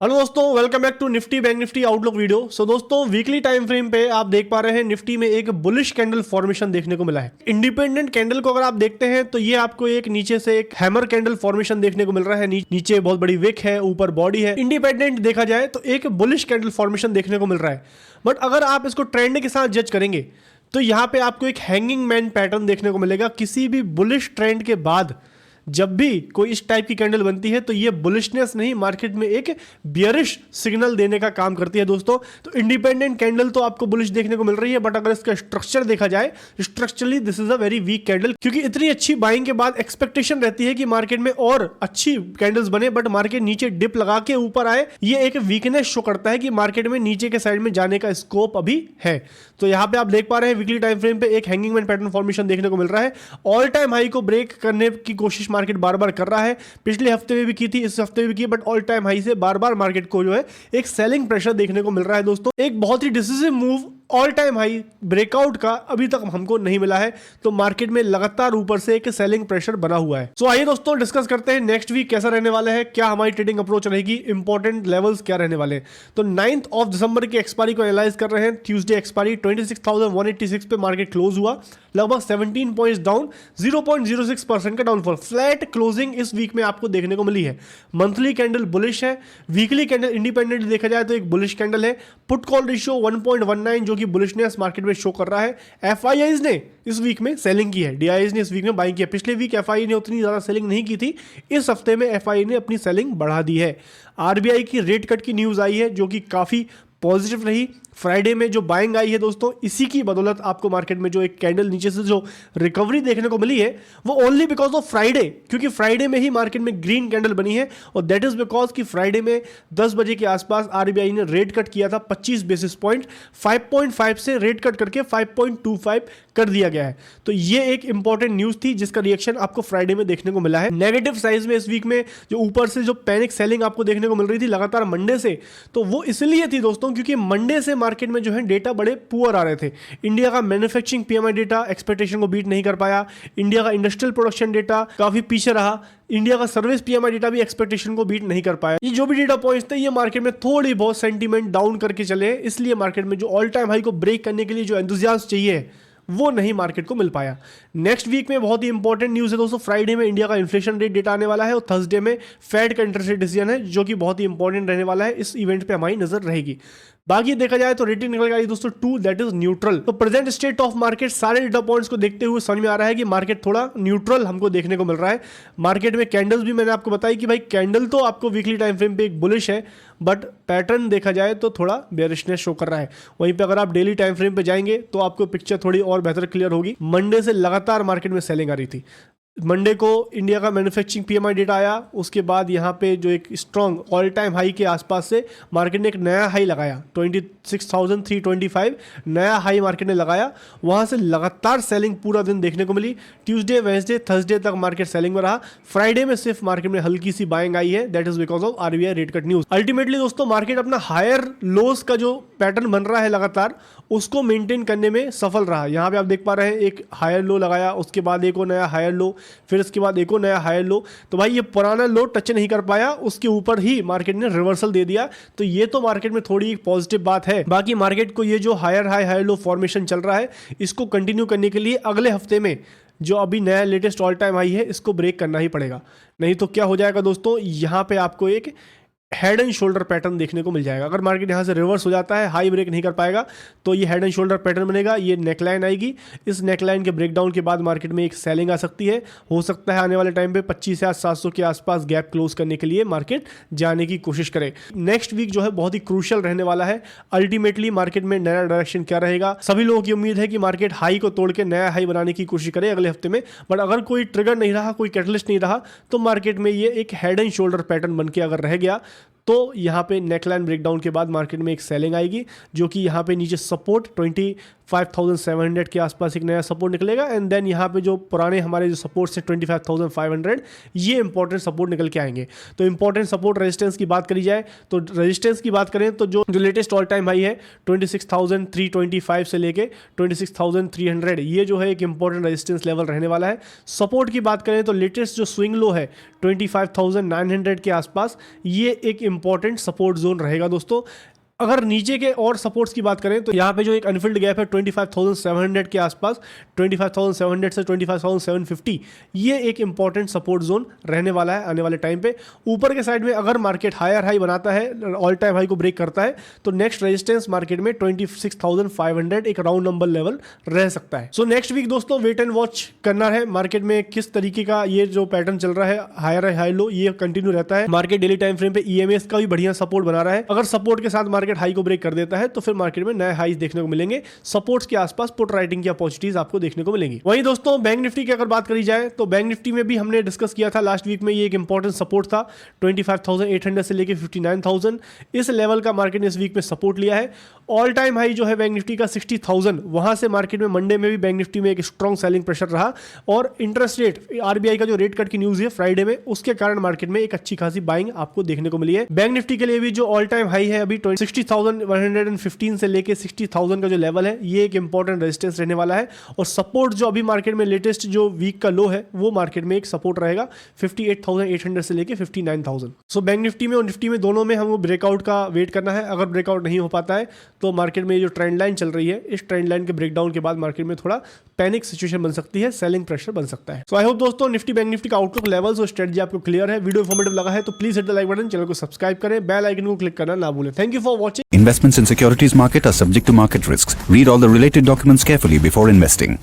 Hello दोस्तों, welcome back to Nifty bank Nifty outlook video. So दोस्तों, weekly time frame पे आप देख पा रहे हैं निफ्टी में एक बुलिश कैंडल फॉर्मेशन देखने को मिला है। इंडिपेंडेंट कैंडल को अगर आप देखते हैं तो ये आपको एक नीचे से एक हैमर कैंडल फॉर्मेशन देखने को मिल रहा है। नीचे बहुत बड़ी विक है, ऊपर बॉडी है। इंडिपेंडेंट देखा जाए तो एक बुलिश कैंडल फॉर्मेशन देखने को मिल रहा है। बट अगर आप इसको ट्रेंड के साथ जज करेंगे तो यहाँ पे आपको एक हैंगिंग मैन पैटर्न देखने को मिलेगा। किसी भी बुलिश ट्रेंड के बाद जब भी कोई इस टाइप की कैंडल बनती है तो ये बुलिशनेस नहीं, मार्केट में एक बियरिश सिग्नल देने का काम करती है दोस्तों। तो इंडिपेंडेंट कैंडल तो आपको बुलिश देखने को मिल रही है, बट अगर इसका स्ट्रक्चर देखा जाए, structurally this is a very weak candle, क्योंकि इतनी अच्छी बाइंग के बाद एक्सपेक्टेशन रहती है कि मार्केट में और अच्छी कैंडल्स बने, बट मार्केट नीचे डिप लगा के ऊपर आए। ये एक वीकनेस शो करता है कि मार्केट में नीचे के साइड में जाने का स्कोप अभी है। तो यहाँ पे आप देख पा रहे हैं वीकली टाइम फ्रेम पे एक हैंगिंग मैन पैटर्न फॉर्मेशन देखने को मिल रहा है। ऑल टाइम हाई को ब्रेक करने की कोशिश मार्केट बार बार कर रहा है। पिछले हफ्ते में भी की थी, इस हफ्ते में भी की, बट ऑल टाइम हाई से बार बार मार्केट को जो है एक सेलिंग प्रेशर देखने को मिल रहा है दोस्तों। एक बहुत ही decisive move all time high breakout का अभी तक हमको नहीं मिला है, तो मार्केट में लगातार ऊपर से एक सेलिंग प्रेशर बना हुआ है। सो आइए दोस्तों डिस्कस करते हैं नेक्स्ट वीक कैसा रहने वाला है, क्या हमारी ट्रेडिंग अप्रोच रहेगी, इंपॉर्टेंट लेवल्स क्या रहने वाले हैं। तो 9 दिसंबर की एक्सपायरी को एनालाइज कर रहे हैं। ट्यूसडे एक्सपायरी 26,186 पे मार्केट क्लोज हुआ, लगभग 17 पॉइंट्स डाउन, 0.06% का डाउनफॉल। फ्लैट क्लोजिंग इस वीक में आपको देखने को मिली है। मंथली कैंडल बुलिश है, वीकली कैंडल इंडिपेंडेंट देखा जाए तो एक बुलिश कैंडल है। पुट कॉल रेशियो 1.19 जो कि बुलिशनेस मार्केट में शो कर रहा है। एफआईआईज ने इस वीक में सेलिंग की है, डीआईआईज ने इस वीक में बाइंग किया। पिछले वीक एफआईआई ने उतनी ज्यादा सेलिंग नहीं की थी, इस हफ्ते में एफआईआई ने अपनी सेलिंग बढ़ा दी है। आरबीआई की रेट कट की न्यूज आई है जो कि काफी पॉजिटिव रही। फ्राइडे में जो बाइंग आई है दोस्तों, इसी की बदौलत आपको मार्केट में जो एक कैंडल नीचे से जो रिकवरी देखने को मिली है वो ओनली बिकॉज ऑफ फ्राइडे, क्योंकि फ्राइडे में ही मार्केट में ग्रीन कैंडल बनी है। और दैट इज बिकॉज कि फ्राइडे में 10 बजे के आसपास आरबीआई ने रेट कट किया था 25 बेसिस पॉइंट, 5.5 से रेट कट करके 5.25 कर दिया गया है। तो ये एक इंपॉर्टेंट न्यूज थी जिसका रिएक्शन आपको फ्राइडे में देखने को मिला है। नेगेटिव साइज में इस वीक में जो ऊपर से जो पैनिक सेलिंग आपको देखने को मिल रही थी लगातार मंडे से, तो वो इसलिए थी दोस्तों क्योंकि मंडे से मार्केट में जो है डेटा बड़े पुअर आ रहे थे। इंडिया का मैन्युफैक्चरिंग पीएमआई डेटा एक्सपेक्टेशन को बीट नहीं कर पाया। इंडिया का इंडस्ट्रियल प्रोडक्शन डेटा काफी पीछे रहा। इंडिया का सर्विस पीएमआई डेटा भी एक्सपेक्टेशन को बीट नहीं कर पाया। ये जो भी डेटा पॉइंट्स थे ये मार्केट में थोड़ी बहुत सेंटीमेंट डाउन करके चले, इसलिए मार्केट में जो ऑल टाइम हाई को ब्रेक करने के लिए जो एंथुसियाज्म चाहिए वो नहीं मार्केट को मिल पाया। नेक्स्ट वीक में बहुत ही इंपॉर्टेंट न्यूज है दोस्तों। फ्राइडे में इंडिया का इन्फ्लेशन रेट डेटा आने वाला है और थर्सडे में फेड का इंटरेस्ट रेट डिसीजन है जो कि बहुत ही इंपॉर्टेंट रहने वाला है। इस इवेंट पे हमारी नजर रहेगी। बाकी देखा जाए तो रेटिंग निकल गई दोस्तों 2, दैट इज न्यूट्रल। तो प्रेजेंट स्टेट ऑफ मार्केट सारे डेटा पॉइंट्स को देखते हुए समझ में आ रहा है कि मार्केट थोड़ा न्यूट्रल हमको देखने को मिल रहा है। मार्केट में कैंडल्स भी मैंने आपको बताई कि भाई कैंडल तो आपको वीकली टाइम फ्रेम पे एक बुलिश है, बट पैटर्न देखा जाए तो थोड़ा बेयरिशनेस शो कर रहा है। वहीं पे अगर आप डेली टाइम फ्रेम पे जाएंगे तो आपको पिक्चर थोड़ी और बेहतर क्लियर होगी। मंडे से लगातार मार्केट में सेलिंग आ रही थी। मंडे को इंडिया का मैन्युफैक्चरिंग पीएमआई डेटा आया, उसके बाद यहाँ पे जो एक स्ट्रॉन्ग ऑल टाइम हाई के आसपास से मार्केट ने एक नया हाई लगाया 26,325 नया हाई मार्केट ने लगाया। वहाँ से लगातार सेलिंग पूरा दिन देखने को मिली। ट्यूसडे, वेडनेसडे, थर्सडे तक मार्केट सेलिंग में रहा। फ्राइडे में सिर्फ मार्केट में हल्की सी बाइंग आई है, that is because of RBI rate cut news. Ultimately दोस्तों मार्केट अपना हायर लोस का जो पैटर्न बन रहा है लगातार उसको मेंटेन करने में सफल रहा। यहाँ पे आप देख पा रहे हैं एक हायर लो लगाया, उसके बाद एक और नया हायर लो, फिर इसके बाद एक और नया हायर लो। तो भाई ये पुराना लो टच नहीं कर पाया, उसके ऊपर ही मार्केट ने रिवर्सल दे दिया। तो ये तो मार्केट में थोड़ी एक पॉजिटिव बात है। बाकी मार्केट को ये जो higher high higher low formation चल रहा है इसको कंटिन्यू करने के लिए अगले हफ्ते में जो अभी नया लेटेस्ट ऑल टाइम हाई है इसको ब्रेक करना ही पड़ेगा। नहीं तो क्या हो जाएगा दोस्तों, यहाँ पे आपको एक हेड एंड शोल्डर पैटर्न देखने को मिल जाएगा। अगर मार्केट यहाँ से रिवर्स हो जाता है, हाई ब्रेक नहीं कर पाएगा, तो ये हेड एंड शोल्डर पैटर्न बनेगा। ये नेकलाइन आएगी, इस नेकलाइन के ब्रेकडाउन के बाद मार्केट में एक सेलिंग आ सकती है। हो सकता है आने वाले टाइम पे 25,700 के आसपास गैप क्लोज करने के लिए मार्केट जाने की कोशिश करे। नेक्स्ट वीक जो है बहुत ही क्रूशियल रहने वाला है। अल्टीमेटली मार्केट में नया डायरेक्शन क्या रहेगा, सभी लोगों की उम्मीद है कि मार्केट हाई को तोड़ के नया हाई बनाने की कोशिश करे अगले हफ्ते में। बट अगर कोई ट्रिगर नहीं रहा, कोई कैटलिस्ट नहीं रहा, तो मार्केट में ये एक हेड एंड शोल्डर पैटर्न बन के अगर रह गया तो यहाँ पे नेकलाइन ब्रेकडाउन के बाद मार्केट में एक सेलिंग आएगी, जो कि यहाँ पे नीचे सपोर्ट 25,700 के आसपास एक नया सपोर्ट निकलेगा। एंड देन यहाँ पे जो पुराने हमारे जो सपोर्ट्स हैं 25,500 ये इंपॉर्टेंट सपोर्ट निकल के आएंगे। तो इंपॉर्टेंट सपोर्ट रेजिस्टेंस की बात करी जाए तो रेजिस्टेंस की बात करें तो जो लेटेस्ट ऑल टाइम हाई है 26,325 से लेके 26,300 ये जो है एक इंपॉर्टेंट रेजिस्टेंस लेवल रहने वाला है। सपोर्ट की बात करें तो लेटेस्ट जो स्विंग लो है 25,900 के आसपास, ये एक इंपॉर्टेंट सपोर्ट जोन रहेगा दोस्तों। अगर नीचे के और सपोर्ट्स की बात करें तो यहाँ पे जो एक अनफिल्ड गैप है 25,700 के आसपास, 25,700 से 25,750, ये एक इंपॉर्टेंट सपोर्ट जोन रहने वाला है आने वाले टाइम पे। ऊपर के साइड में अगर मार्केट हायर हाई बनाता है, ऑल टाइम हाई को ब्रेक करता है, तो नेक्स्ट रेजिस्टेंस मार्केट में 26,500 एक राउंड नंबर लेवल रह सकता है। सो नेक्स्ट वीक दोस्तों वेट एंड वॉच करना है मार्केट में किस तरीके का ये जो पैटर्न चल रहा है हायर हाई लो, ये कंटिन्यू रहता है। मार्केट डेली टाइम फ्रेम पे EMAs का भी बढ़िया सपोर्ट बना रहा है। अगर सपोर्ट के साथ मार्केट हाई को ब्रेक कर देता है तो फिर मार्केट में नए हाईज देखने को मिलेंगे। सपोर्ट्स के आसपास पुट राइटिंग की अपॉर्चुनिटीज आपको देखने को मिलेंगी। वहीं दोस्तों बैंक निफ्टी की अगर बात करी जाए तो बैंक निफ्टी में भी हमने डिस्कस किया था लास्ट वीक में, ये एक इंपॉर्टेंट सपोर्ट था 25,800 से लेके 59,000। इस लेवल का मार्केट ने इस वीक में सपोर्ट लिया है। ऑल टाइम हाई जो है बैंक निफ्टी का 60,000, वहां से मार्केट में मंडे में भी बैंक निफ्टी में एक स्ट्रॉन्ग सेलिंग प्रेशर रहा और इंटरेस्ट रेट RBI का जो रेट कट की न्यूज है फ्राइडे में, उसके कारण मार्केट में एक अच्छी खासी बाइंग आपको देखने को मिली है। बैंक निफ्टी के लिए भी जो ऑल टाइम हाई है अभी 60,115 से लेके 60,000 का जो लेवल है, ये एक इंपॉर्टेंट रेजिस्टेंस रहने वाला है। और सपोर्ट जो अभी मार्केट में लेटेस्ट जो वीक का लो है वो मार्केट में एक सपोर्ट रहेगा 58,800 से लेके 59,000। सो बैंक निफ्टी में और निफ्टी में दोनों में हमको ब्रेकआउट का वेट करना है। अगर ब्रेकआउट नहीं हो पाता है तो मार्केट में जो ट्रेंड लाइन चल रही है, इस ट्रेंड लाइन के ब्रेकडाउन के बाद मार्केट में थोड़ा पैनिक सिचुएशन बन सकती है, सेलिंग प्रेशर बन सकता है। सो आई होप दोस्तों निफ्टी बैंक निफ्टी का आउटलुक लेवल्स और स्ट्रेटजी आपको क्लियर है। वीडियो इंफॉर्मेटिव लगा है तो please hit the like button, channel को सब्सक्राइब करें, बेल आइकन को क्लिक करना ना भूलें। Thank you for watching. Investments in securities market are subject to market risks. Read all the related documents carefully before investing.